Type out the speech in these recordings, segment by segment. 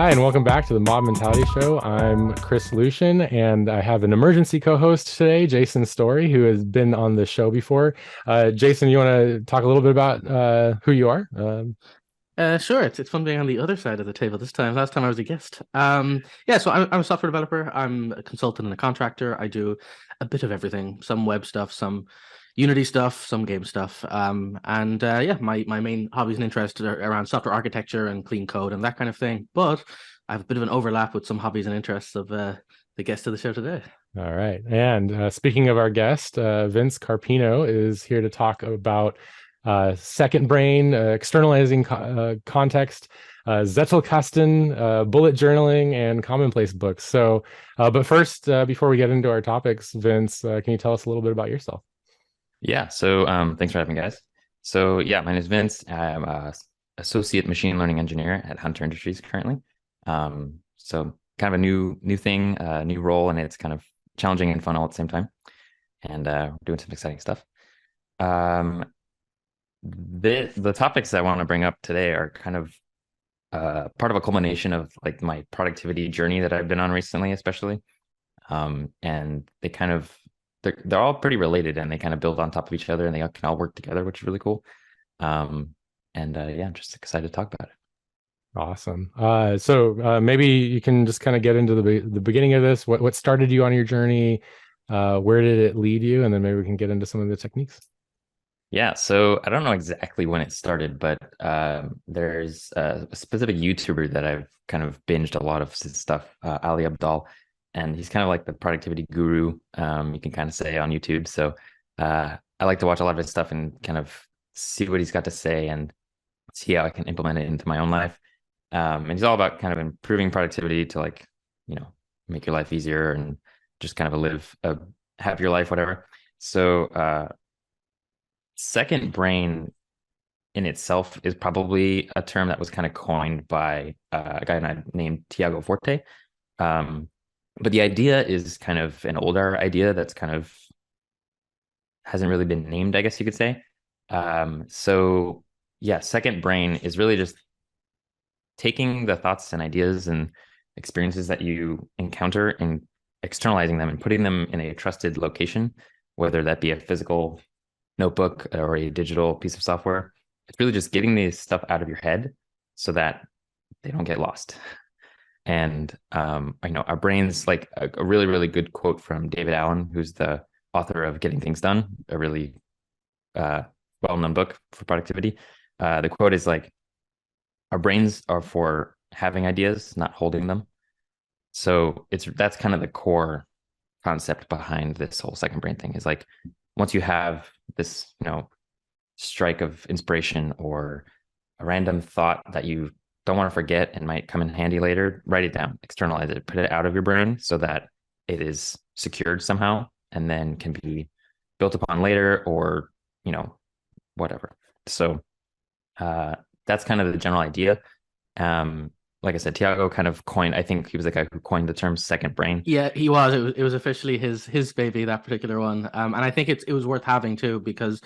Hi, and welcome back to the Mob Mentality Show. I'm Chris Lucian, and I have an emergency co-host today, Jason Storey, who has been on the show before. Jason, you want to talk a little bit about who you are? Sure. It's fun being on the other side of the table this time. Last time I was a guest. Yeah. So I'm a software developer. I'm a consultant and a contractor. I do a bit of everything: some web stuff, some Unity stuff, some game stuff. And yeah, my main hobbies and interests are around software architecture and clean code and that kind of thing. But I have a bit of an overlap with some hobbies and interests of the guest of the show today. All right. And speaking of our guest, Vince Carpino is here to talk about second brain, externalizing context, Zettelkasten, bullet journaling, and commonplace books. So, but first, before we get into our topics, Vince, can you tell us a little bit about yourself? Yeah, so thanks for having me, guys. So yeah, my name is Vince. I'm a associate machine learning engineer at Hunter Industries currently. So kind of a new thing, new role, and it's kind of challenging and fun all at the same time. And we're doing some exciting stuff. Um, the topics I want to bring up today are kind of part of a culmination of like my productivity journey that I've been on recently, especially. And they're all pretty related, and they kind of build on top of each other, and they can all work together, which is really cool. Yeah, I'm just excited to talk about it. Awesome. So maybe you can just kind of get into the beginning of this. What started you on your journey? Where did it lead you? And then maybe we can get into some of the techniques. Yeah, so I don't know exactly when it started, but there's a specific YouTuber that I've kind of binged a lot of his stuff, Ali Abdal, and he's kind of like the productivity guru, you can kind of say, on YouTube. So I like to watch a lot of his stuff and kind of see what he's got to say and see how I can implement it into my own life. And he's all about kind of improving productivity to, like, make your life easier and just kind of live a happier life, whatever. So second brain in itself is probably a term that was kind of coined by a guy named Tiago Forte. But the idea is kind of an older idea that's kind of hasn't really been named, I guess you could say. So yeah, second brain is really just taking the thoughts and ideas and experiences that you encounter and externalizing them and putting them in a trusted location, whether that be a physical notebook or a digital piece of software. It's really just getting this stuff out of your head so that they don't get lost. And I know our brains, like a really, really good quote from David Allen, who's the author of Getting Things Done, a really well-known book for productivity. The quote is like, our brains are for having ideas, not holding them. So that's kind of the core concept behind this whole second brain thing, is like, once you have this, strike of inspiration or a random thought that you don't want to forget and might come in handy later, write it down, externalize it, put it out of your brain so that it is secured somehow and then can be built upon later, or, whatever. So that's kind of the general idea. Like I said, Tiago kind of coined, I think he was the guy who coined the term second brain. Yeah, he was. It was officially his baby, that particular one. And I think it was worth having too, because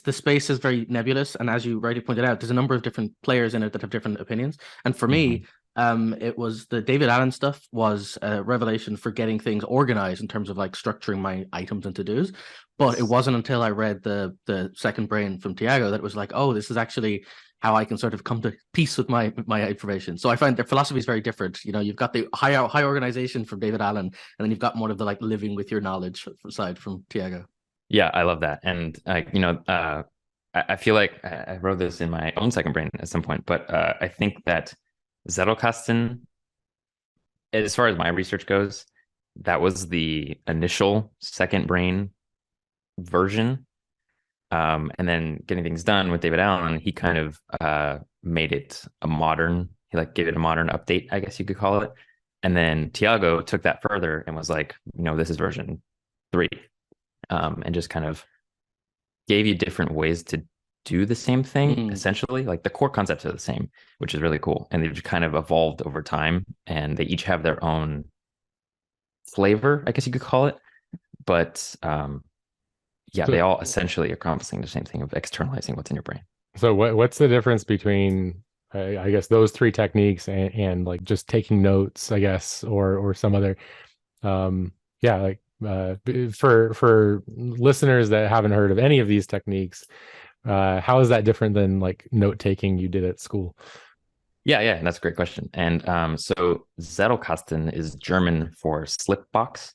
the space is very nebulous, and as you rightly pointed out, there's a number of different players in it that have different opinions. And for me, it was the David Allen stuff was a revelation for getting things organized in terms of like structuring my items and to-dos. But it wasn't until I read the second brain from Tiago that it was like, oh, this is actually how I can sort of come to peace with my information. So I find their philosophy is very different. You've got the high organization from David Allen, and then you've got more of the like living with your knowledge side from Tiago. Yeah, I love that. And I feel like I wrote this in my own second brain at some point, but I think that Zettelkasten, as far as my research goes, that was the initial second brain version. And then Getting Things Done with David Allen, he kind of made it he like gave it a modern update, I guess you could call it. And then Tiago took that further and was like, this is version 3. And just kind of gave you different ways to do the same thing, essentially. Like the core concepts are the same, which is really cool. And they've kind of evolved over time, and they each have their own flavor, I guess you could call it. But yeah, they all essentially are accomplishing the same thing of externalizing what's in your brain. So what's the difference between I guess those three techniques and like just taking notes, I guess, or some other, yeah, like for listeners that haven't heard of any of these techniques, how is that different than like note taking you did at school? Yeah, that's a great question. And so Zettelkasten is German for slip box.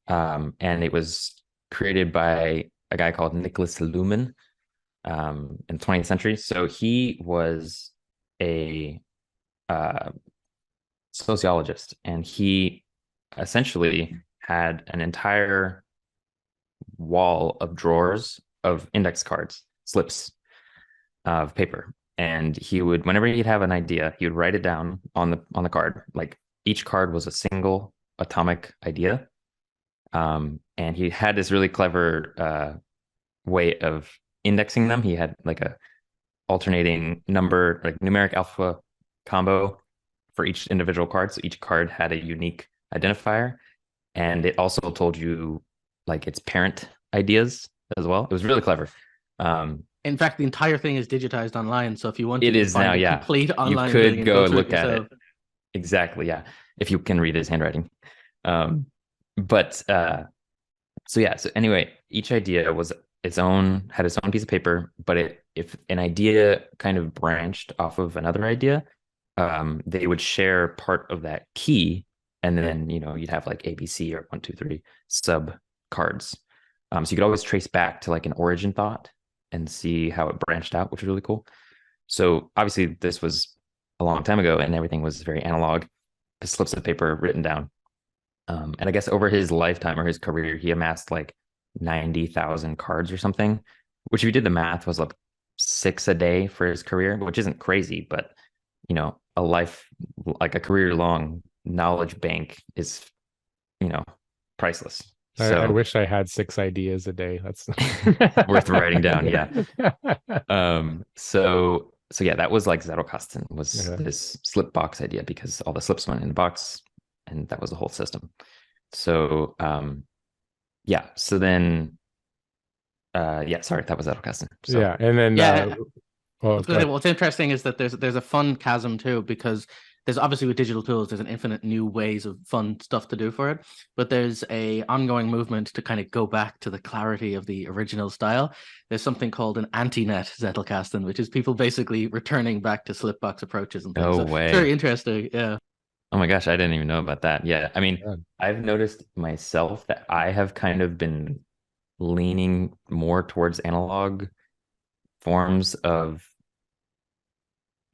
And it was created by a guy called Nicholas Luhmann in the 20th century. So he was a sociologist, and he essentially had an entire wall of drawers of index cards, slips of paper. And he would, whenever he'd have an idea, he would write it down on the card. Like each card was a single atomic idea. And he had this really clever way of indexing them. He had like a alternating number, like numeric alpha combo for each individual card. So each card had a unique identifier. And it also told you like its parent ideas as well. It was really clever. In fact, the entire thing is digitized online. So if you want it to is find now, a yeah, complete online you could version, go through look at yourself. it. Exactly, yeah. If you can read his handwriting. But so yeah, so anyway, each idea was had its own piece of paper, but if an idea kind of branched off of another idea, they would share part of that key, and then you'd have like ABC or 1, 2, 3 sub cards. So you could always trace back to like an origin thought and see how it branched out, which was really cool. So obviously this was a long time ago, and everything was very analog, slips of paper written down. And I guess over his lifetime or his career, he amassed like 90,000 cards or something, which if you did the math was like 6 a day for his career, which isn't crazy, but a life, like a career long knowledge bank is, priceless. So I wish I had 6 ideas a day. That's worth writing down. Yeah. So yeah, that was like Zettelkasten was this slip box idea, because all the slips went in the box, and that was the whole system. So yeah, so then yeah, sorry, that was Zettelkasten. So yeah, and then what's interesting is that there's a fun chasm too, because there's obviously with digital tools, there's an infinite new ways of fun stuff to do for it, but there's a ongoing movement to kind of go back to the clarity of the original style. There's something called an anti-net Zettelkasten, which is people basically returning back to slipbox approaches and things. No way. It's very interesting. Yeah. Oh my gosh, I didn't even know about that. Yeah, I mean, I've noticed myself that I have kind of been leaning more towards analog forms of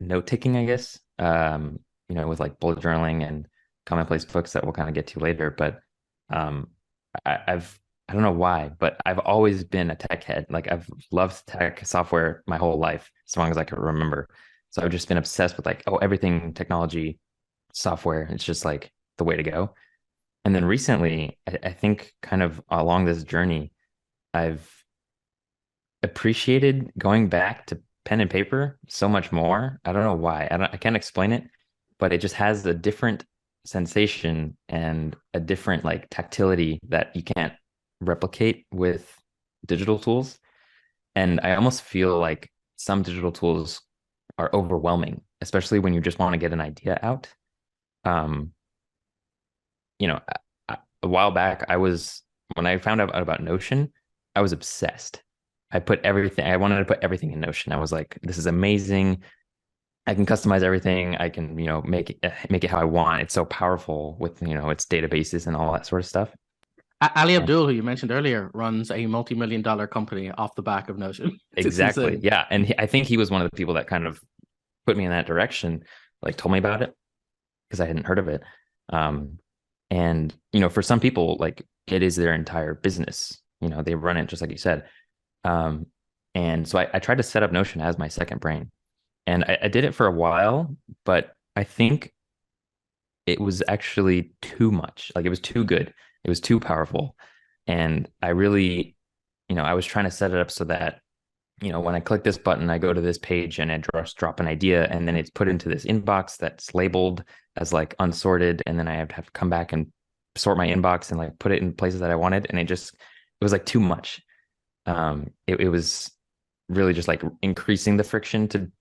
note taking, I guess. With like bullet journaling and Commonplace Books that we'll kind of get to later. But I don't know why, but I've always been a tech head. Like I've loved tech software my whole life, as long as I can remember. So I've just been obsessed with like, everything technology, software. It's just like the way to go. And then recently, I think kind of along this journey, I've appreciated going back to pen and paper so much more. I don't know why. I can't explain it, but it just has a different sensation and a different like tactility that you can't replicate with digital tools. And I almost feel like some digital tools are overwhelming, especially when you just want to get an idea out. A while back, when I found out about Notion, I was obsessed. I wanted to put everything in Notion. I was like, this is amazing. I can customize everything. I can, make it how I want. It's so powerful with, its databases and all that sort of stuff. Ali Abdul, who you mentioned earlier, runs a multi-million-dollar company off the back of Notion. Exactly. Yeah. And I think he was one of the people that kind of put me in that direction, like told me about it, because I hadn't heard of it. And, for some people, like it is their entire business. They run it just like you said. And so I tried to set up Notion as my second brain. And I did it for a while, but I think it was actually too much. Like it was too good. It was too powerful. And I really, I was trying to set it up so that, when I click this button, I go to this page and I just drop an idea, and then it's put into this inbox that's labeled as like unsorted. And then I have to come back and sort my inbox and like put it in places that I wanted. And it was like too much. It was really just like increasing the friction to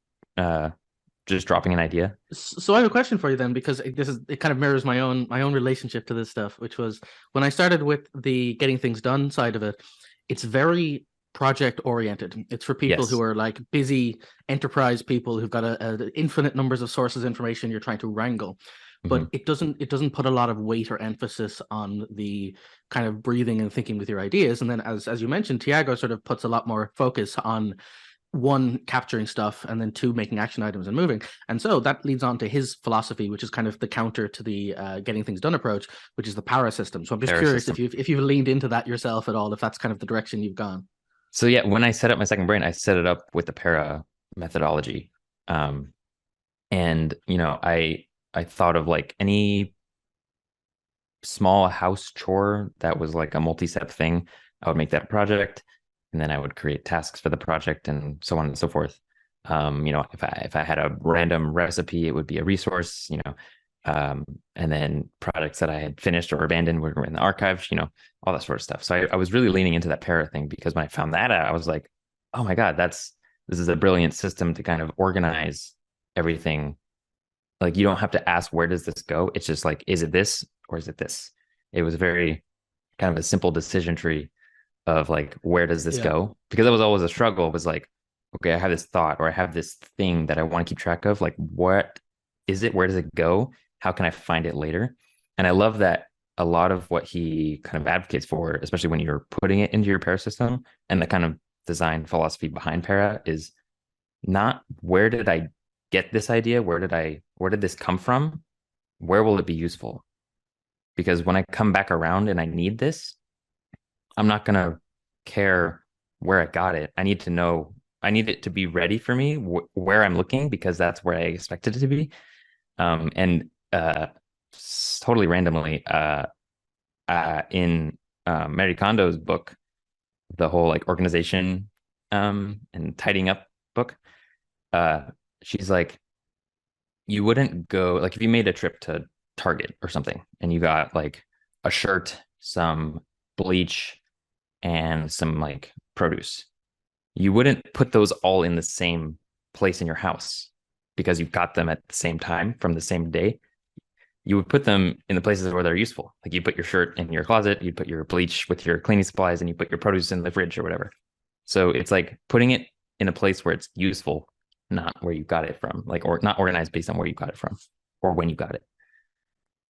just dropping an idea. So I have a question for you then, because it kind of mirrors my own relationship to this stuff, which was when I started with the getting things done side of it, it's very project oriented. It's for people Yes. who are like busy enterprise people who've got a infinite numbers of sources of information you're trying to wrangle. But it doesn't put a lot of weight or emphasis on the kind of breathing and thinking with your ideas. And then as you mentioned, Tiago sort of puts a lot more focus on, one, capturing stuff, and then two, making action items and moving. And so that leads on to his philosophy, which is kind of the counter to the getting things done approach, which is the para system. So I'm just curious if you've leaned into that yourself at all, if that's kind of the direction you've gone. So yeah, when I set up my second brain, I set it up with the para methodology. And I thought of like any small house chore that was like a multi-step thing. I would make that a project, and then I would create tasks for the project and so on and so forth. If I had a random recipe, it would be a resource, and then projects that I had finished or abandoned were in the archives, all that sort of stuff. So I was really leaning into that para thing, because when I found that out, I was like, oh my God, this is a brilliant system to kind of organize everything. Like, you don't have to ask, where does this go? It's just like, is it this or is it this? It was very kind of a simple decision tree of like, where does this go? Because it was always a struggle. It was like, okay, I have this thought, or I have this thing that I want to keep track of. Like, what is it? Where does it go? How can I find it later? And I love that a lot of what he kind of advocates for, especially when you're putting it into your para system, and the kind of design philosophy behind para, is not, where did I get this idea? Where did this come from? Where will it be useful? Because when I come back around and I need this, I'm not going to care where I got it. I need it to be ready for me where I'm looking, because that's where I expected it to be. Totally randomly, in Marie Kondo's book, the whole like organization and tidying up book, she's like, you wouldn't go, like, if you made a trip to Target or something and you got like a shirt, some bleach, and some like produce, you wouldn't put those all in the same place in your house because you've got them at the same time from the same day. You would put them in the places where they're useful. Like, you put your shirt in your closet, you'd put your bleach with your cleaning supplies, and you put your produce in the fridge or whatever. So it's like putting it in a place where it's useful, not where you got it from, like, or not organized based on where you got it from or when you got it.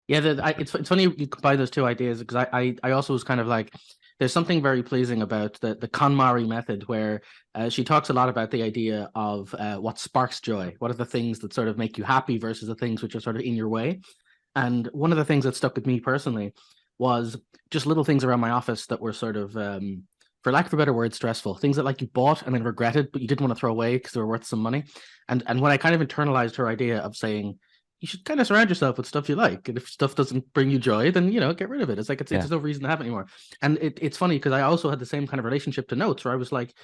Yeah, it's funny you combine those two ideas, because I also was kind of like, there's something very pleasing about the KonMari method, where she talks a lot about the idea of what sparks joy. What are the things that sort of make you happy versus the things which are sort of in your way? And one of the things that stuck with me personally was just little things around my office that were sort of, for lack of a better word, stressful. Things that like you bought and then regretted, but you didn't want to throw away because they were worth some money. And when I kind of internalized her idea of saying, you should kind of surround yourself with stuff you like. And if stuff doesn't bring you joy, then, get rid of it. It's like, there's no reason to have it anymore. And it's funny, because I also had the same kind of relationship to notes, where I was like,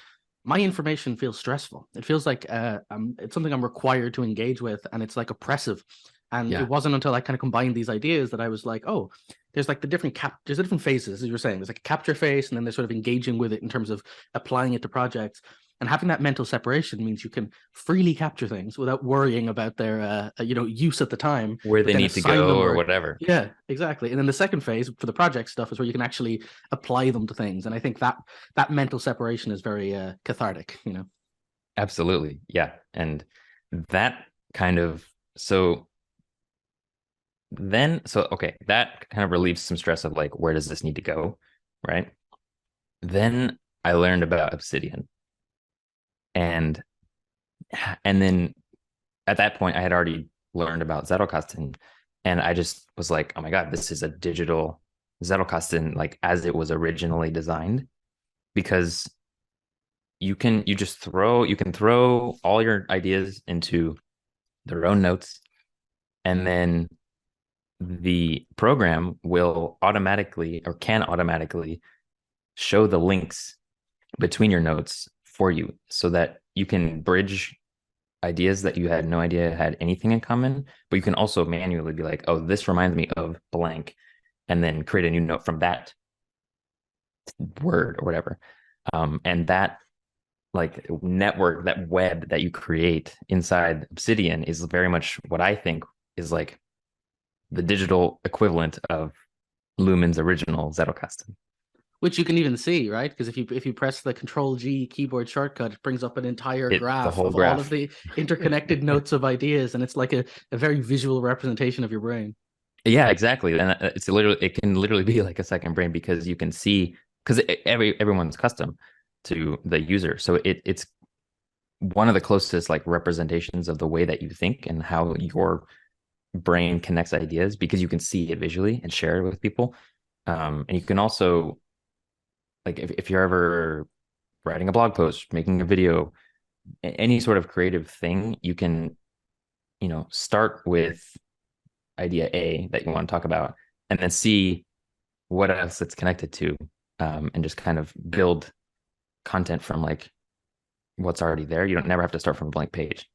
my information feels stressful. It feels like it's something I'm required to engage with, and it's like oppressive. And it wasn't until I kind of combined these ideas that I was like, oh, there's like there's the different phases, as you were saying. There's like a capture phase, and then there's sort of engaging with it in terms of applying it to projects. And having that mental separation means you can freely capture things without worrying about their use at the time, where they need to go or whatever. Yeah, exactly. And then the second phase for the project stuff is where you can actually apply them to things. And I think that mental separation is very cathartic, Absolutely. Yeah. And that kind of, that kind of relieves some stress of like, where does this need to go? Right. Then I learned about Obsidian. And then at that point, I had already learned about Zettelkasten, and I just was like, oh my God, this is a digital Zettelkasten, like as it was originally designed, because you can throw all your ideas into their own notes, and then the program will automatically, or can automatically, show the links between your notes for you, so that you can bridge ideas that you had no idea had anything in common, but you can also manually be like, oh, this reminds me of blank, and then create a new note from that word or whatever. And that like network, that web that you create inside Obsidian is very much what I think is like the digital equivalent of Lumen's original Zettelkasten. Which you can even see, right? Because if you press the Control G keyboard shortcut, it brings up an entire The graph whole of all graph. of the interconnected notes of ideas, and it's like a very visual representation of your brain. Yeah, exactly. And it can literally be like a second brain because you can see, because everyone's custom to the user. So it's one of the closest like representations of the way that you think and how your brain connects ideas, because you can see it visually and share it with people. And you can also, like, if you're ever writing a blog post, making a video, any sort of creative thing, you can, start with idea A that you want to talk about, and then see what else it's connected to, and just kind of build content from like what's already there. You don't never have to start from a blank page.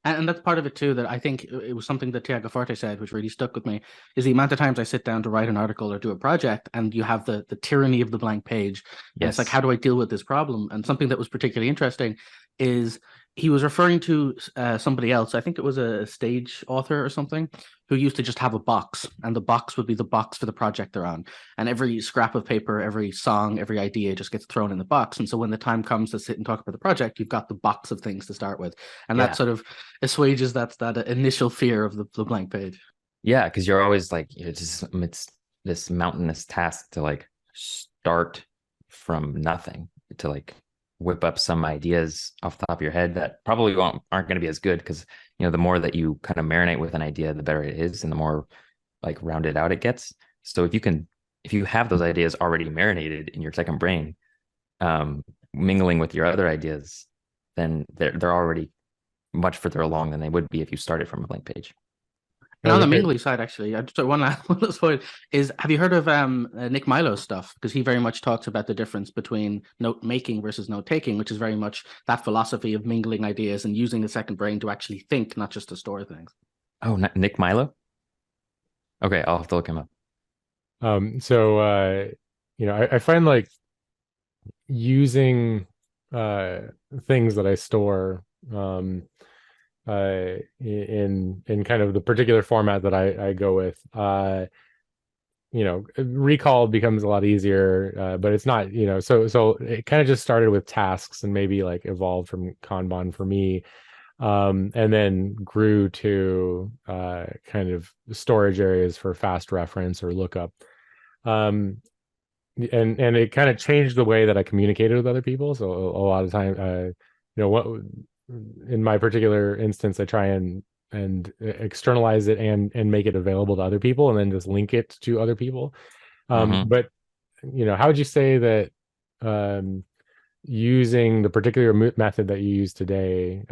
And that's part of it too, that I think it was something that Tiago Forte said, which really stuck with me, is the amount of times I sit down to write an article or do a project, and you have the tyranny of the blank page. And it's like, how do I deal with this problem? And something that was particularly interesting is he was referring to somebody else, I think it was a stage author or something, who used to just have a box, and the box would be the box for the project they're on. And every scrap of paper, every song, every idea just gets thrown in the box. And so when the time comes to sit and talk about the project, you've got the box of things to start with. And that sort of assuages that initial fear of the blank page. Yeah, because you're always like, it's this mountainous task to like start from nothing, to like whip up some ideas off the top of your head that probably aren't going to be as good, because the more that you kind of marinate with an idea, the better it is, and the more like rounded out it gets. So if you have those ideas already marinated in your second brain, mingling with your other ideas, then they're already much further along than they would be if you started from a blank page. And on the mingling side, actually, I just one last point is: have you heard of Nick Milo's stuff? Because he very much talks about the difference between note making versus note taking, which is very much that philosophy of mingling ideas and using the second brain to actually think, not just to store things. Oh, Nick Milo. Okay, I'll have to look him up. I find like using things that I store in kind of the particular format that I go with, recall becomes a lot easier, but it's not, so it kind of just started with tasks and maybe like evolved from Kanban for me, and then grew to kind of storage areas for fast reference or lookup. And it kind of changed the way that I communicated with other people. So a lot of time, what in my particular instance, I try and externalize it and make it available to other people, and then just link it to other people. But how would you say that using the particular method that you use today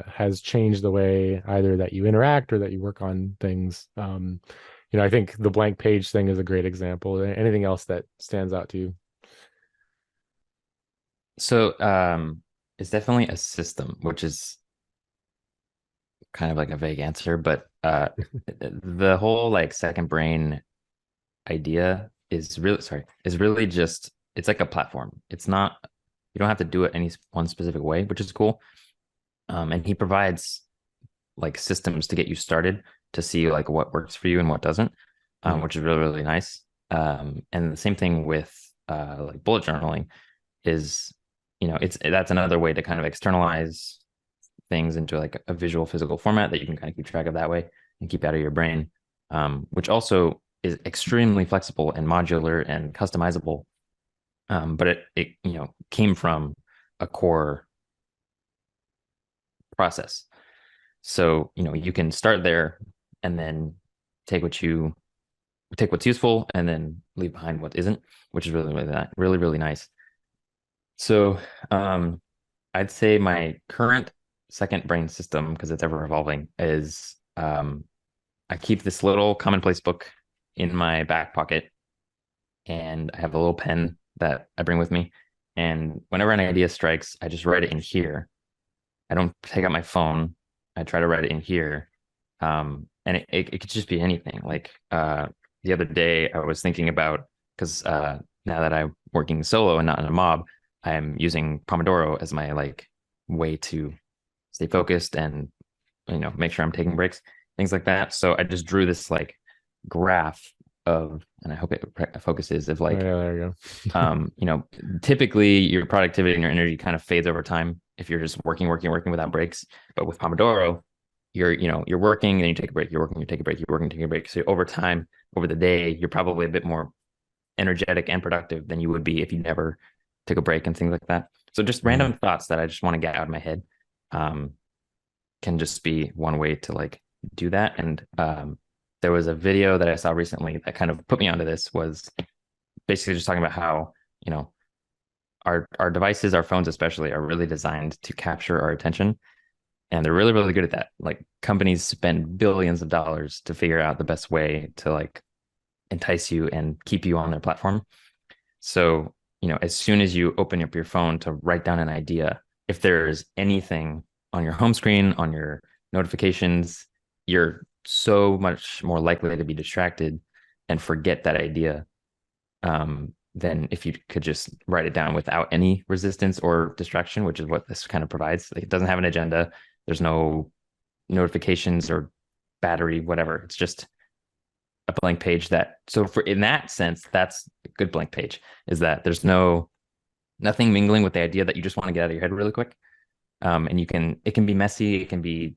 has changed the way either that you interact or that you work on things? I think the blank page thing is a great example. Anything else that stands out to you? So it's definitely a system, which is kind of like a vague answer, but the whole like second brain idea is really just, it's like a platform. It's not, you don't have to do it any one specific way, which is cool. And he provides like systems to get you started, to see like what works for you and what doesn't, which is really, really nice. And the same thing with like bullet journaling is, that's another way to kind of externalize things into like a visual physical format that you can kind of keep track of that way and keep out of your brain, which also is extremely flexible and modular and customizable. But it came from a core process. So, you can start there and then take what's useful and then leave behind what isn't, which is really, really nice. So I'd say my current second brain system, because it's ever evolving, is I keep this little Commonplace book in my back pocket, and I have a little pen that I bring with me. And whenever an idea strikes, I just write it in here. I don't take out my phone. I try to write it in here. And it could just be anything. Like the other day, I was thinking about, because now that I'm working solo and not in a mob, I'm using Pomodoro as my like way to stay focused and make sure I'm taking breaks, things like that. So I just drew this like graph of, and I hope it focuses, of like, there you go. typically your productivity and your energy kind of fades over time if you're just working without breaks. But with Pomodoro, you're working and then you take a break, you're working, you take a break, you're working, take a break. So over time, over the day, you're probably a bit more energetic and productive than you would be if you never took a break and things like that. So just random thoughts that I just want to get out of my head can just be one way to like do that. And there was a video that I saw recently that kind of put me onto this, was basically just talking about how, our devices, our phones especially, are really designed to capture our attention. And they're really, really good at that. Like companies spend billions of dollars to figure out the best way to like entice you and keep you on their platform. So, as soon as you open up your phone to write down an idea, if there's anything on your home screen, on your notifications, you're so much more likely to be distracted and forget that idea than if you could just write it down without any resistance or distraction, which is what this kind of provides. Like, it doesn't have an agenda. There's no notifications or battery, whatever. It's just a blank page. In that sense, that's a good blank page, is that there's nothing mingling with the idea that you just want to get out of your head really quick. And it can be messy, it can be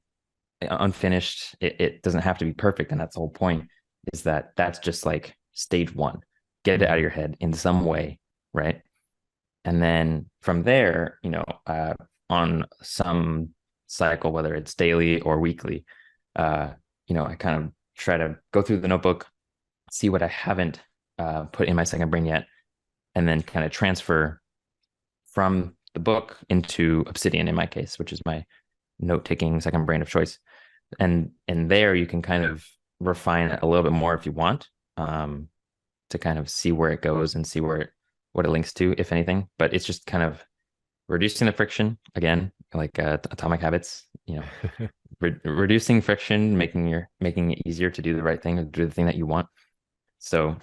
unfinished. It doesn't have to be perfect. And that's the whole point, is that's just like stage one. Get it out of your head in some way, right? And then from there, on some cycle, whether it's daily or weekly, I kind of try to go through the notebook, see what I haven't put in my second brain yet, and then kind of transfer from the book into Obsidian in my case, which is my note-taking second brain of choice. And there you can kind of refine it a little bit more if you want, to kind of see where it goes and see what it links to, if anything. But it's just kind of reducing the friction, again, like Atomic Habits, reducing friction, making it easier to do the right thing, or do the thing that you want. So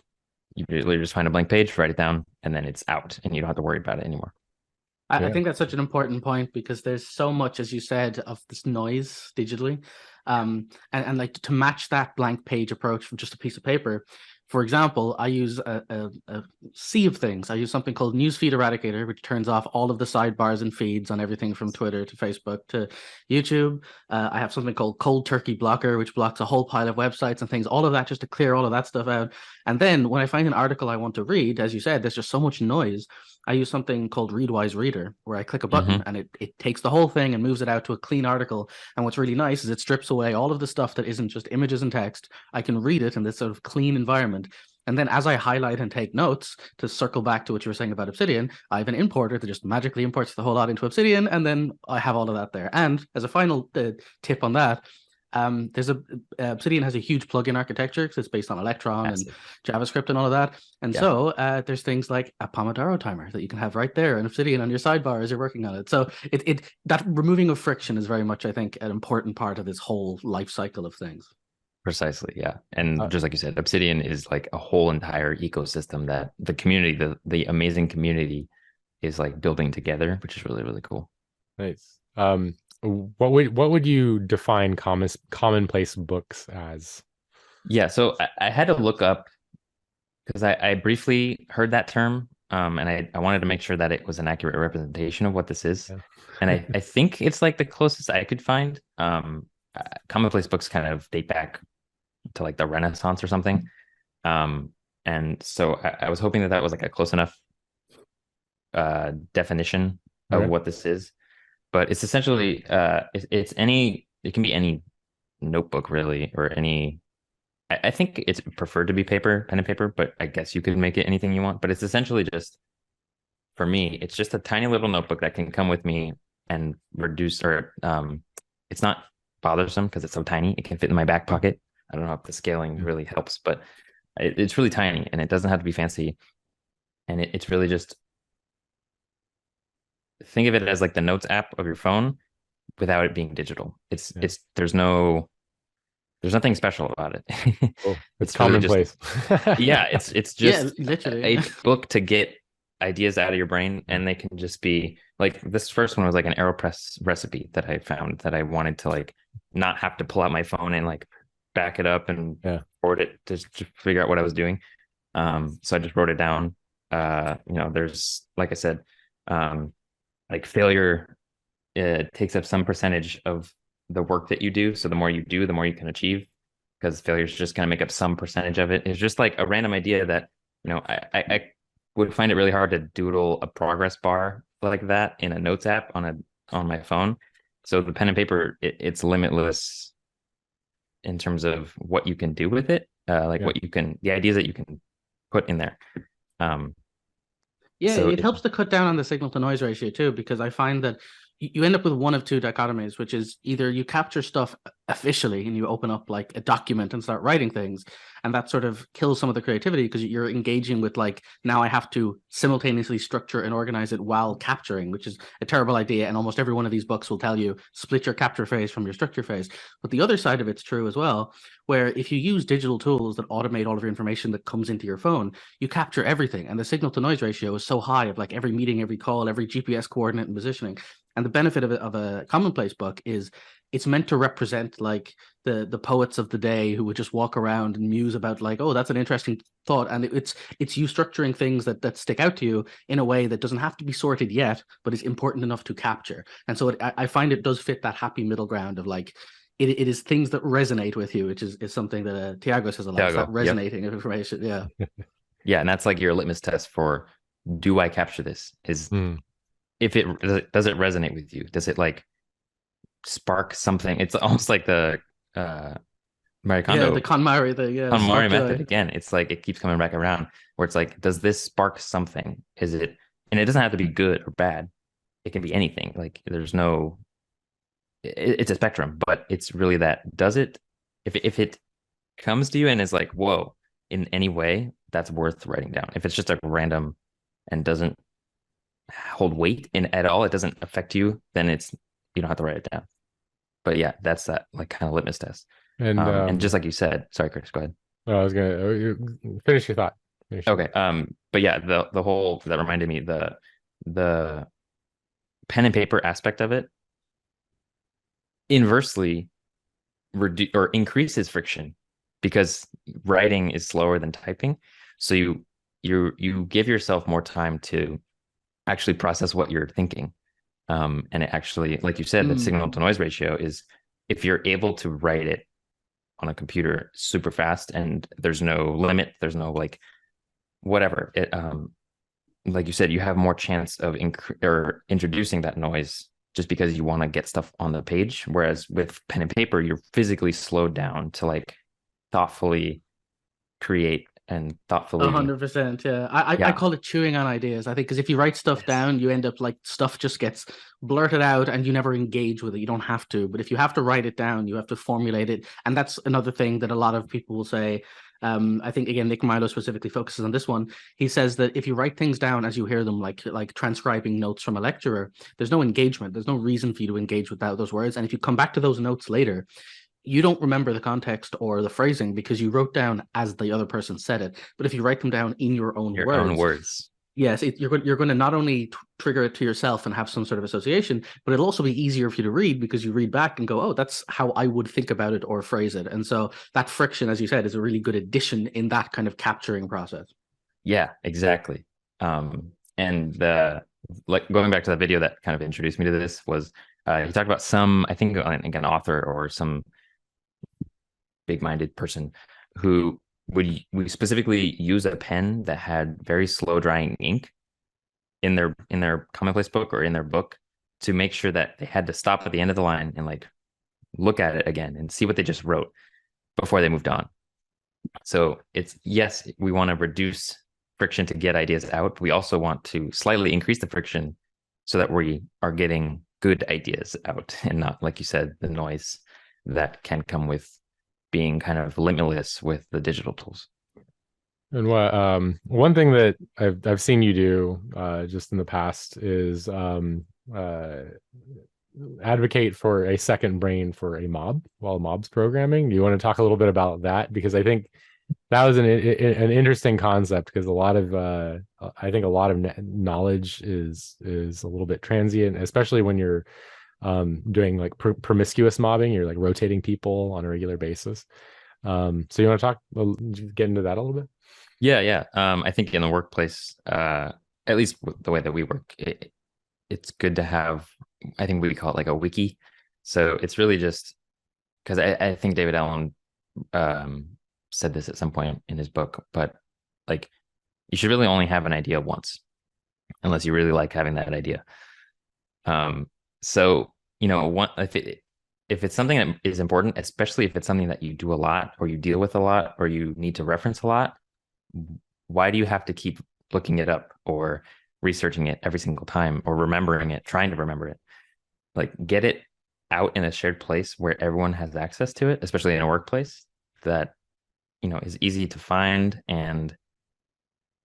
you really just find a blank page, write it down, and then it's out, and you don't have to worry about it anymore. I think that's such an important point, because there's so much, as you said, of this noise digitally, and like to match that blank page approach from just a piece of paper. For example, I use a sea of things. I use something called Newsfeed Eradicator, which turns off all of the sidebars and feeds on everything from Twitter to Facebook to YouTube. I have something called Cold Turkey Blocker, which blocks a whole pile of websites and things, all of that, just to clear all of that stuff out. And then when I find an article I want to read, as you said, there's just so much noise. I use something called Readwise Reader, where I click a button and it takes the whole thing and moves it out to a clean article. And what's really nice is it strips away all of the stuff that isn't just images and text. I can read it in this sort of clean environment. And then as I highlight and take notes, to circle back to what you were saying about Obsidian, I have an importer that just magically imports the whole lot into Obsidian, and then I have all of that there. And as a final tip on that, there's Obsidian has a huge plugin architecture, because it's based on Electron and JavaScript and all of that. And so there's things like a Pomodoro timer that you can have right there in Obsidian on your sidebar as you're working on it. So that removing of friction is very much, I think, an important part of this whole life cycle of things. Precisely, yeah. And just like you said, Obsidian is like a whole entire ecosystem that the community, the amazing community, is like building together, which is really, really cool. Nice. What would you define commonplace books as? Yeah, so I had to look up, because I briefly heard that term, and I wanted to make sure that it was an accurate representation of what this is. Yeah. And I think it's like the closest I could find. Commonplace books kind of date back to like the Renaissance or something. And so I was hoping that was like a close enough definition of what this is. But it's essentially it can be any notebook really, or any. I think it's preferred to be pen and paper, but I guess you could make it anything you want. But it's essentially just, for me, it's just a tiny little notebook that can come with me and reduce, or it's not bothersome because it's so tiny. It can fit in my back pocket. I don't know if the scaling really helps, but it's really tiny, and it doesn't have to be fancy. And it's really just, think of it as like the notes app of your phone without it being digital. There's nothing special about it. It's commonplace. It's just literally a book to get ideas out of your brain, and they can just be like, this first one was like an AeroPress recipe that I found that I wanted to like not have to pull out my phone and like back it up and record it to figure out what I was doing. So I just wrote it down. There's, like I said, like failure takes up some percentage of the work that you do. So the more you do, the more you can achieve, because failure is just going to make up some percentage of it. It's just like a random idea that, I would find it really hard to doodle a progress bar like that in a notes app on my phone. So the pen and paper, it's limitless in terms of what you can do with it, the ideas that you can put in there. It helps to cut down on the signal to noise ratio too, because I find that you end up with one of two dichotomies, which is either you capture stuff officially and you open up like a document and start writing things, and that sort of kills some of the creativity because you're engaging with like, now I have to simultaneously structure and organize it while capturing, which is a terrible idea. And almost every one of these books will tell you split your capture phase from your structure phase. But the other side of it's true as well, where if you use digital tools that automate all of your information that comes into your phone, you capture everything. And the signal to noise ratio is so high of like every meeting, every call, every GPS coordinate and positioning. And the benefit of a commonplace book is it's meant to represent like the poets of the day who would just walk around and muse about like, oh, that's an interesting thought. And it's you structuring things that stick out to you in a way that doesn't have to be sorted yet, but is important enough to capture. And so I find it does fit that happy middle ground of like, it is things that resonate with you, which is something that Tiago says a lot. It's that resonating of information. Yeah. Yeah. And that's like your litmus test for, do I capture this? Is if does it resonate with you? Does it like spark something? It's almost like the Marie Kondo, the KonMari, KonMari method again. It's like it keeps coming back around, where it's like, does this spark something? Is it? And it doesn't have to be good or bad. It can be anything. Like there's no. It's a spectrum, but it's really that. Does it? If it comes to you and is like, whoa, in any way, that's worth writing down. If it's just a random and doesn't hold weight in at all, it doesn't affect you, then you don't have to write it down. But yeah, that's that like kind of litmus test. And just like you said, sorry, Chris, go ahead. I was gonna finish your thought. Okay. But yeah, the whole, that reminded me, the pen and paper aspect of it inversely or increases friction, because writing is slower than typing. So you give yourself more time to actually process what you're thinking. And it actually, like you said, the signal to noise ratio is, if you're able to write it on a computer super fast and there's no limit, there's no like whatever, it like you said, you have more chance of introducing that noise just because you want to get stuff on the page. Whereas with pen and paper, you're physically slowed down to like thoughtfully create and thoughtfully 100%. I call it chewing on ideas, I think, because if you write stuff down, you end up like stuff just gets blurted out and you never engage with it. You don't have to, but if you have to write it down, you have to formulate it. And that's another thing that a lot of people will say. I think again, Nick Milo specifically focuses on this one. He says that if you write things down as you hear them, like transcribing notes from a lecturer, there's no engagement. There's no reason for you to engage with those words. And if you come back to those notes later, you don't remember the context or the phrasing because you wrote down as the other person said it. But if you write them down in your own words, yes, you're going to not only trigger it to yourself and have some sort of association, but it'll also be easier for you to read because you read back and go, oh, that's how I would think about it or phrase it. And so that friction, as you said, is a really good addition in that kind of capturing process. Yeah, exactly. And like going back to that video that kind of introduced me to this was he talked about some, I think an author or some big-minded person who would specifically use a pen that had very slow drying ink in their commonplace book or in their book to make sure that they had to stop at the end of the line and like look at it again and see what they just wrote before they moved on. So it's, yes, we want to reduce friction to get ideas out, but we also want to slightly increase the friction so that we are getting good ideas out and not, like you said, the noise that can come with being kind of limitless with the digital tools. And what one thing that I've seen you do just in the past is advocate for a second brain for a mob while mob's programming. Do you want to talk a little bit about that? Because I think that was an interesting concept, because a lot of I think a lot of knowledge is a little bit transient, especially when you're doing like promiscuous mobbing. You're like rotating people on a regular basis. So you want to get into that a little bit? Yeah. I think in the workplace, at least the way that we work, it's good to have, I think we call it like a wiki. So it's really just because I think David Allen said this at some point in his book, but like you should really only have an idea once, unless you really like having that idea. So if it's something that is important, especially if it's something that you do a lot or you deal with a lot or you need to reference a lot, why do you have to keep looking it up or researching it every single time or remembering it, trying to remember it? Like, get it out in a shared place where everyone has access to it, especially in a workplace that, is easy to find and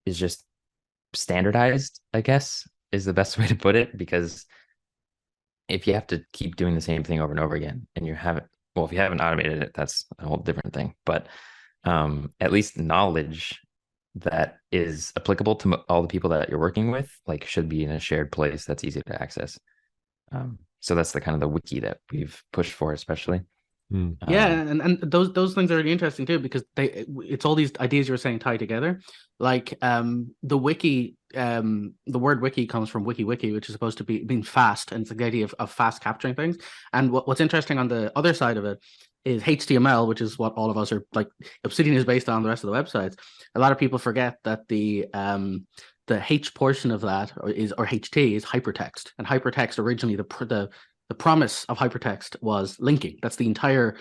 is just standardized, I guess, is the best way to put it. Because if you have to keep doing the same thing over and over again, and if you haven't automated it, that's a whole different thing. But at least knowledge that is applicable to all the people that you're working with, like, should be in a shared place that's easy to access. So that's the kind of the wiki that we've pushed for, especially. Yeah, and those things are really interesting too, because it's all these ideas you were saying tied together. Like the wiki, the word wiki comes from wiki, which is supposed to being fast, and it's the idea of fast capturing things. And what's interesting on the other side of it is HTML, which is what all of us are like. Obsidian is based on the rest of the websites. A lot of people forget that the H portion of that or HT is hypertext, and hypertext originally the promise of hypertext was linking. That's the entire.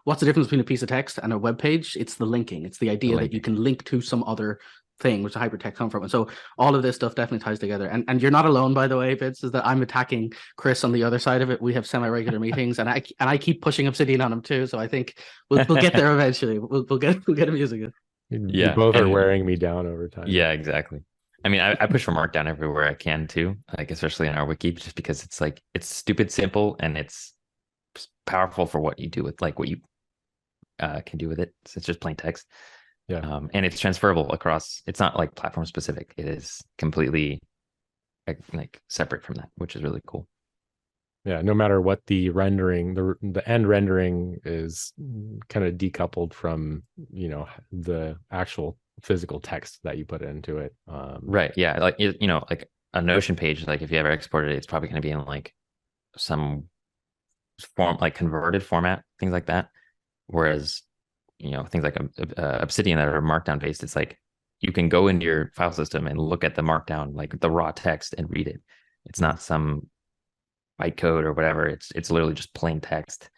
What's the difference between a piece of text and a web page? It's the linking. It's the idea that you can link to some other thing, which the hypertext come from. And so all of this stuff definitely ties together. And you're not alone, by the way, Vince, is that I'm attacking Chris on the other side of it. We have semi-regular meetings, and I keep pushing Obsidian on him too. So I think we'll get there eventually. We'll get him using it. You both are wearing me down over time. Yeah, exactly. I mean, I push for Markdown everywhere I can too, like especially in our wiki, just because it's like it's stupid simple and it's powerful for what you do with, like, what you can do with it. So it's just plain text. Yeah. And it's transferable across. It's not like platform specific. It is completely like separate from that, which is really cool. Yeah, no matter what the rendering, the end rendering is kind of decoupled from, the actual physical text that you put into it. Right. Yeah. Like, like a Notion page, like if you ever exported it, it's probably going to be in like some form, like converted format, things like that. Whereas, things like Obsidian that are Markdown based, it's like you can go into your file system and look at the Markdown, like the raw text, and read it. It's not some bytecode or whatever. It's literally just plain text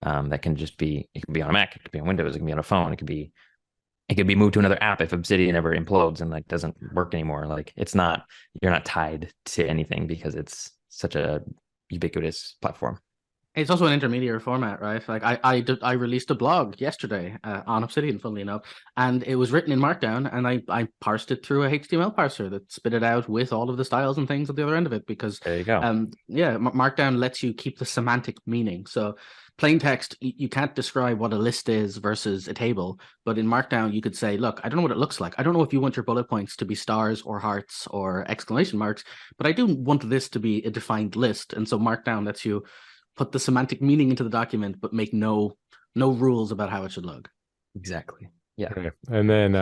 that can just be. It can be on a Mac, it could be on Windows, it can be on a phone, it could be moved to another app if Obsidian ever implodes and like doesn't work anymore. Like, you're not tied to anything because it's such a ubiquitous platform. It's also an intermediary format, right? Like I released a blog yesterday on Obsidian, funnily enough, and it was written in Markdown, and I parsed it through a HTML parser that spit it out with all of the styles and things at the other end of it, because there you go. Markdown lets you keep the semantic meaning. So plain text, you can't describe what a list is versus a table, but in Markdown you could say, look, I don't know what it looks like. I don't know if you want your bullet points to be stars or hearts or exclamation marks, but I do want this to be a defined list. And so Markdown lets you put the semantic meaning into the document, but make no rules about how it should look. Exactly. Yeah. Okay. And then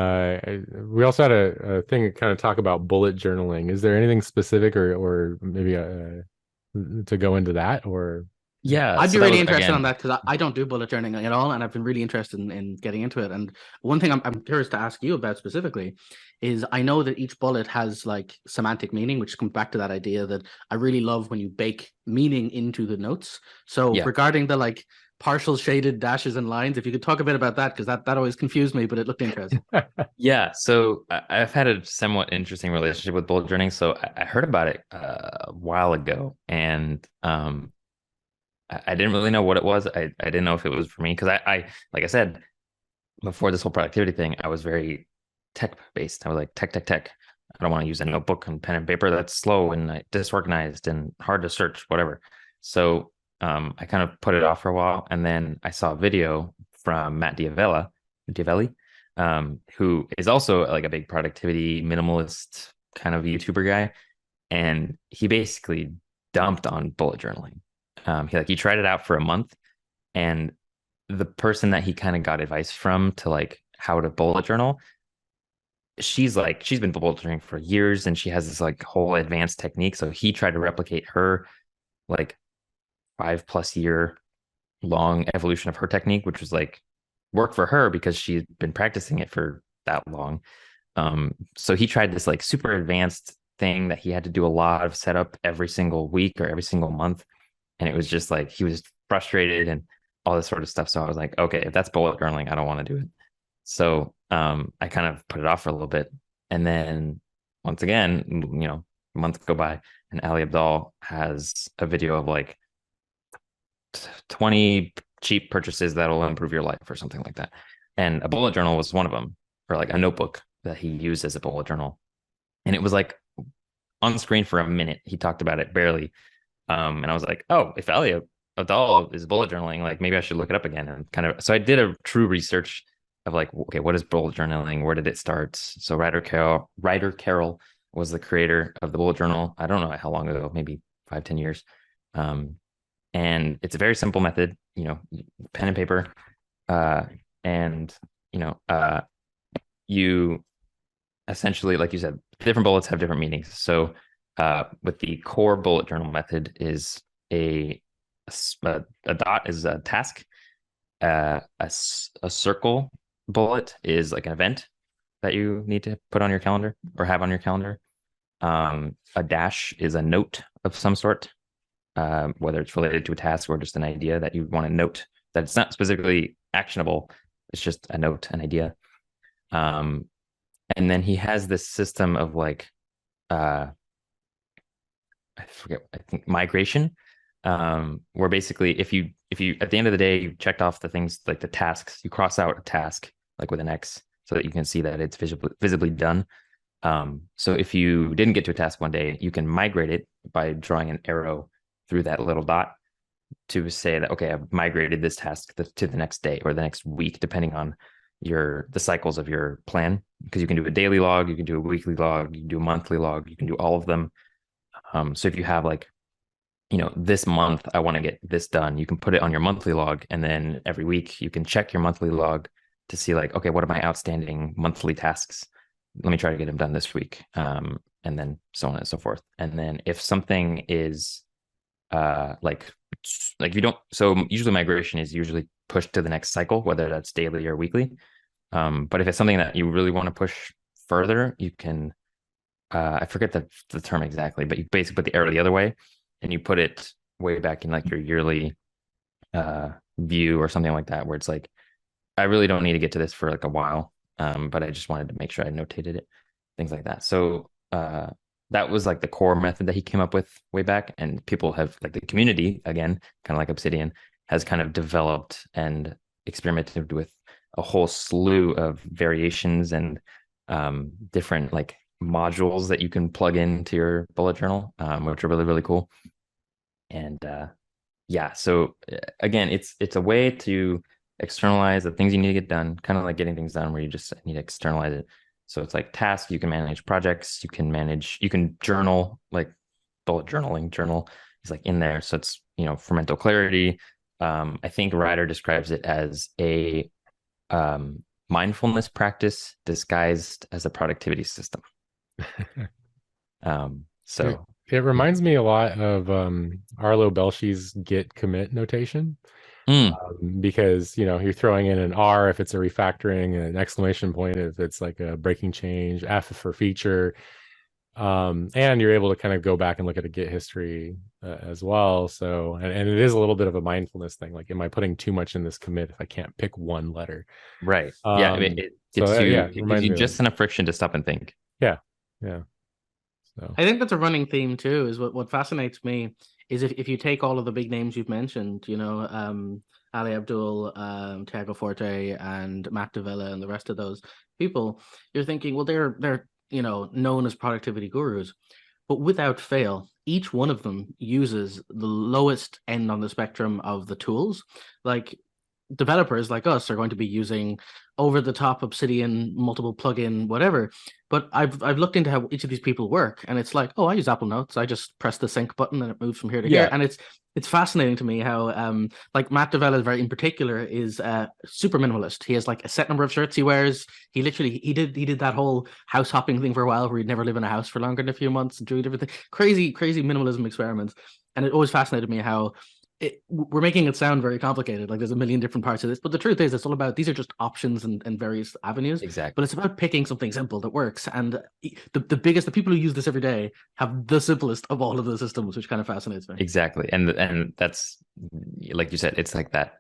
we also had a thing to kind of talk about bullet journaling. Is there anything specific or maybe to go into that? Or yeah, I'd be really interested on that, because I don't do bullet journaling at all, and I've been really interested in getting into it. And one thing I'm curious to ask you about specifically is, I know that each bullet has like semantic meaning, which comes back to that idea that I really love when you bake meaning into the notes. So regarding the like partial shaded dashes and lines, if you could talk a bit about that, because that always confused me, but it looked interesting. Yeah, so I've had a somewhat interesting relationship with bullet journaling. So I heard about it a while ago, and I didn't really know what it was. I didn't know if it was for me, because I like I said before this whole productivity thing, I was very tech based. I was like tech. I don't want to use a notebook and pen and paper. That's slow and disorganized and hard to search, whatever. So I kind of put it off for a while, and then I saw a video from Matt Diavelli who is also like a big productivity minimalist kind of YouTuber guy, and he basically dumped on bullet journaling. He tried it out for a month, and the person that he kind of got advice from to like how to bullet journal, she's been bullet journaling for years, and she has this like whole advanced technique. So he tried to replicate her like 5+ year long evolution of her technique, which was like work for her because she'd been practicing it for that long. So he tried this like super advanced thing that he had to do a lot of setup every single week or every single month. And it was just like he was frustrated and all this sort of stuff. So I was like, okay, if that's bullet journaling, I don't want to do it. So I kind of put it off for a little bit. And then once again, months go by and Ali Abdaal has a video of like 20 cheap purchases that'll improve your life or something like that. And a bullet journal was one of them, or like a notebook that he used as a bullet journal. And it was like on screen for a minute. He talked about it barely. And I was like, oh, if Ali Abdaal is bullet journaling, like maybe I should look it up again. And kind of, so I did a true research of like, okay, what is bullet journaling? Where did it start? So Ryder Carroll was the creator of the bullet journal. I don't know how long ago, maybe 5-10 years. And it's a very simple method, pen and paper. And you essentially, like you said, different bullets have different meanings. So with the core bullet journal method is a dot is a task. A circle bullet is like an event that you need to put on your calendar or have on your calendar. A dash is a note of some sort, whether it's related to a task or just an idea that you want to note that it's not specifically actionable. It's just a note, an idea. And then he has this system of like, I think migration, where basically if you at the end of the day you checked off the things like the tasks, you cross out a task like with an X so that you can see that it's visibly done. So if you didn't get to a task one day, you can migrate it by drawing an arrow through that little dot to say that, okay, I've migrated this task to the next day or the next week, depending on the cycles of your plan, because you can do a daily log, you can do a weekly log, you can do a monthly log, you can do all of them. So if you have like, this month I want to get this done, you can put it on your monthly log, and then every week you can check your monthly log to see like, okay, what are my outstanding monthly tasks? Let me try to get them done this week. And then so on and so forth. And then if something is like you don't, so usually migration is usually pushed to the next cycle, whether that's daily or weekly. But if it's something that you really want to push further, you can, I forget the term exactly, but you basically put the arrow the other way and you put it way back in like your yearly view or something like that, where it's like, I really don't need to get to this for like a while. But I just wanted to make sure I notated it, things like that. So that was like the core method that he came up with way back. And people have, like, the community, again, kind of like Obsidian, has kind of developed and experimented with a whole slew of variations and different like modules that you can plug into your bullet journal, which are really, really cool. And so again, it's a way to externalize the things you need to get done, kind of like getting things done where you just need to externalize it. So it's like tasks, you can manage projects, you can journal, like bullet journaling. Journal is like in there. So it's, for mental clarity. I think Ryder describes it as a mindfulness practice disguised as a productivity system. So it reminds me a lot of Arlo Belshie's git commit notation. Because you're throwing in an R if it's a refactoring, an exclamation point if it's like a breaking change, F for feature, and you're able to kind of go back and look at a Git history as well. So and it is a little bit of a mindfulness thing. Like, am I putting too much in this commit if I can't pick one letter? Right. Yeah. I mean, it gives you just enough friction to stop and think. Yeah. So I think that's a running theme too. Is what fascinates me is if you take all of the big names you've mentioned, Ali Abdaal, Tiago Forte, and Matt Davella, and the rest of those people, you're thinking, well, they're known as productivity gurus, but without fail, each one of them uses the lowest end on the spectrum of the tools. Like, developers like us are going to be using over the top Obsidian, multiple plugin, whatever. But I've looked into how each of these people work, and it's like, oh, I use Apple Notes. I just press the sync button and it moves from here to here. And it's fascinating to me how like Matt Devella's very in particular is super minimalist. He has like a set number of shirts he wears. He did that whole house hopping thing for a while where he'd never live in a house for longer than a few months and drew everything. Crazy minimalism experiments. And it always fascinated me how we're making it sound very complicated, like there's a million different parts of this, but the truth is it's all about, these are just options and various avenues. Exactly. But it's about picking something simple that works, and the people who use this every day have the simplest of all of the systems, which kind of fascinates me. Exactly. And that's, like you said, it's like that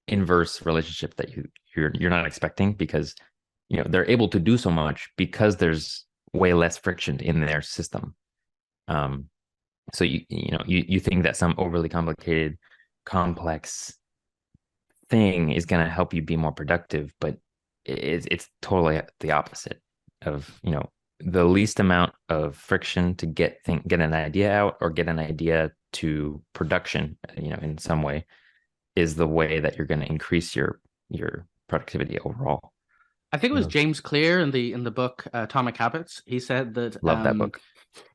inverse relationship that you're not expecting, because they're able to do so much because there's way less friction in their system. So you think that some overly complicated, complex thing is going to help you be more productive, but it's totally the opposite of the least amount of friction to get an idea out or get an idea to production, in some way, is the way that you're going to increase your productivity overall. I think it was James Clear in the book Atomic Habits. He said that love that book.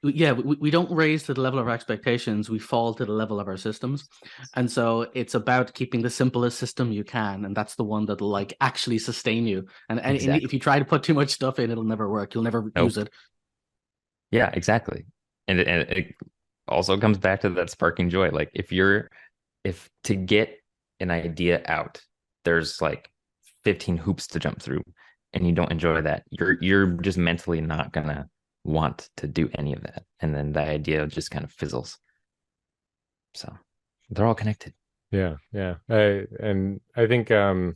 Yeah, we don't raise to the level of our expectations, we fall to the level of our systems. And so it's about keeping the simplest system you can, and that's the one that'll like actually sustain you. And Exactly. if you try to put too much stuff in, it'll never work. You'll never use it. Yeah, exactly. And it also comes back to that sparking joy. Like if to get an idea out, there's like 15 hoops to jump through, and you don't enjoy that, you're just mentally not gonna want to do any of that, and then the idea just kind of fizzles. So they're all connected. Yeah. And I think I've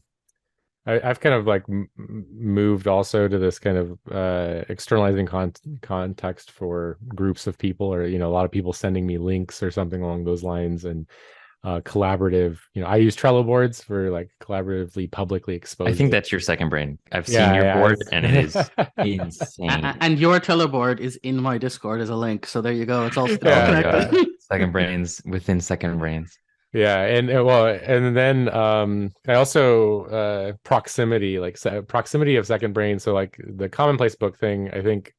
kind of like moved also to this kind of externalizing context for groups of people, or a lot of people sending me links or something along those lines, and collaborative. I use Trello boards for like collaboratively publicly exposed. I think that's your second brain. I've seen your board, and it is insane. And your Trello board is in my Discord as a link, so there you go. It's all connected. Second brains within second brains. Yeah, and then I also proximity, like proximity of second brain. So like the Commonplace book thing, I think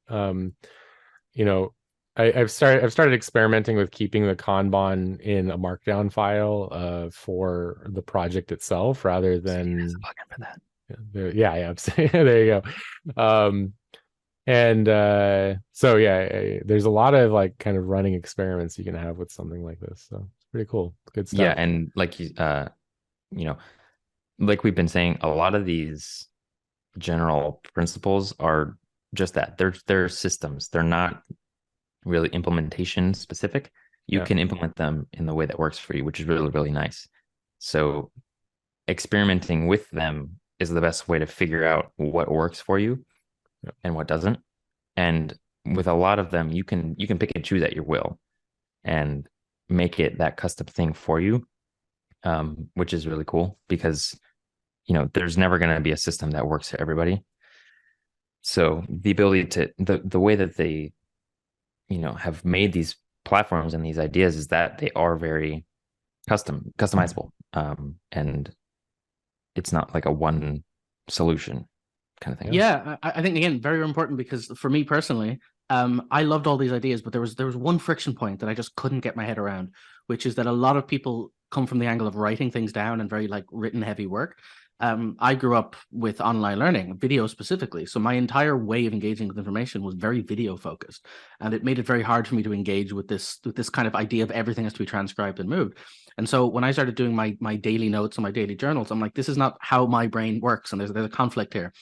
I've started experimenting with keeping the Kanban in a markdown file for the project itself, rather than for that. Yeah, there you go. So there's a lot of like kind of running experiments you can have with something like this. So it's pretty cool. Good stuff. Yeah, and like like we've been saying, a lot of these general principles are just that. They're systems. They're not really implementation specific. You can implement them in the way that works for you, which is really, really nice. So experimenting with them is the best way to figure out what works for you and what doesn't. And with a lot of them, you can pick and choose at your will and make it that custom thing for you, which is really cool, because there's never going to be a system that works for everybody. So the ability to the way that they have made these platforms and these ideas is that they are very customizable, and it's not like a one solution kind of thing. Yeah, I think again very important, because for me personally, I loved all these ideas, but there was one friction point that I just couldn't get my head around, which is that a lot of people come from the angle of writing things down and very like written heavy work. I grew up with online learning, video specifically. So my entire way of engaging with information was very video focused. And it made it very hard for me to engage with this kind of idea of everything has to be transcribed and moved. And so when I started doing my daily notes and my daily journals, I'm like, this is not how my brain works. And there's a conflict here.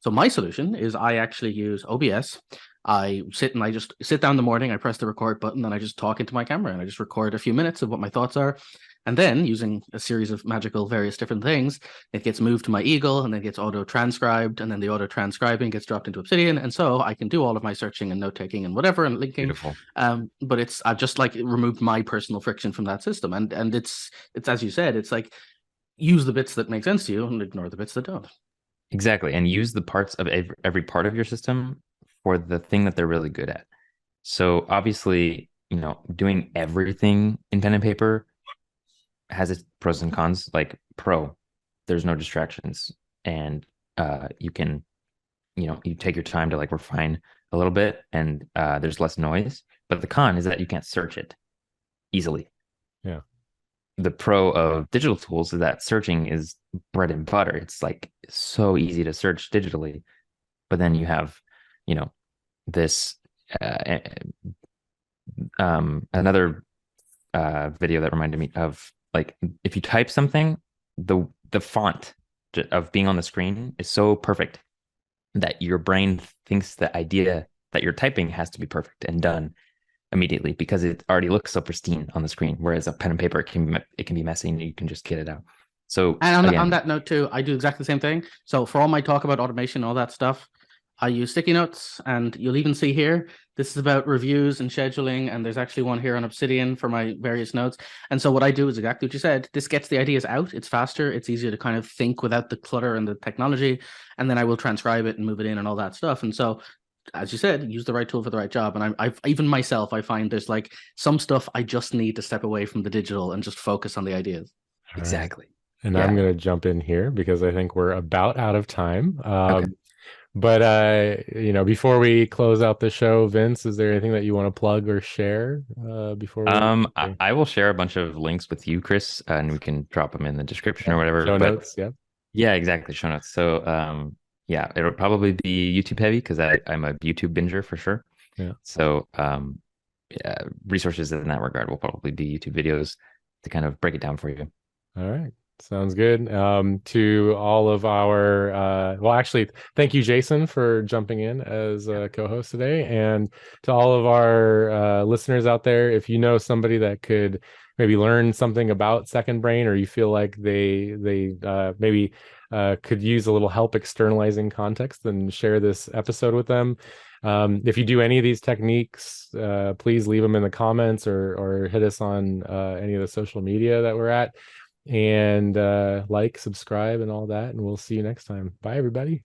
So my solution is I actually use OBS. I just sit down in the morning, I press the record button, and I just talk into my camera, and I just record a few minutes of what my thoughts are. And then using a series of magical various different things, it gets moved to my Eagle, and then gets auto-transcribed, and then the auto-transcribing gets dropped into Obsidian. And so I can do all of my searching and note-taking and whatever and linking. Beautiful. But I've just like removed my personal friction from that system. And it's as you said, it's like use the bits that make sense to you and ignore the bits that don't. Exactly. And use the parts of every part of your system for the thing that they're really good at. So obviously, doing everything in pen and paper has its pros and cons. Like pro, there's no distractions, and you can, you take your time to like refine a little bit, and there's less noise. But the con is that you can't search it easily. Yeah. The pro of digital tools is that searching is bread and butter. It's like so easy to search digitally, but then you have, this another video that reminded me of, like, if you type something, the font of being on the screen is so perfect that your brain thinks the idea that you're typing has to be perfect and done immediately because it already looks so pristine on the screen. Whereas a pen and paper, it can be messy and you can just get it out. So, And again, on that note too, I do exactly the same thing. So for all my talk about automation, all that stuff, I use sticky notes, and you'll even see here, this is about reviews and scheduling, and there's actually one here on Obsidian for my various notes. And so what I do is exactly what you said. This gets the ideas out. It's faster. It's easier to kind of think without the clutter and the technology. And then I will transcribe it and move it in and all that stuff. And so, as you said, use the right tool for the right job. And I've even myself, I find there's like some stuff I just need to step away from the digital and just focus on the ideas. exactly. And Yeah. I'm going to jump in here because I think we're about out of time. Okay. But before we close out the show, Vince, is there anything that you want to plug or share before we? I will share a bunch of links with you, Chris, and we can drop them in the description or whatever. Show notes, yeah. Yeah, exactly. Show notes. So, yeah, it'll probably be YouTube heavy because I'm a YouTube binger for sure. Yeah. So, yeah, resources in that regard will probably be YouTube videos to kind of break it down for you. All right. Sounds good. To all of our, actually, thank you, Jason, for jumping in as a co-host today. And to all of our listeners out there, if you know somebody that could maybe learn something about Second Brain, or you feel like they maybe could use a little help externalizing context, then share this episode with them. If you do any of these techniques, please leave them in the comments or hit us on any of the social media that we're at. And like, subscribe, and all that. And we'll see you next time. Bye, everybody.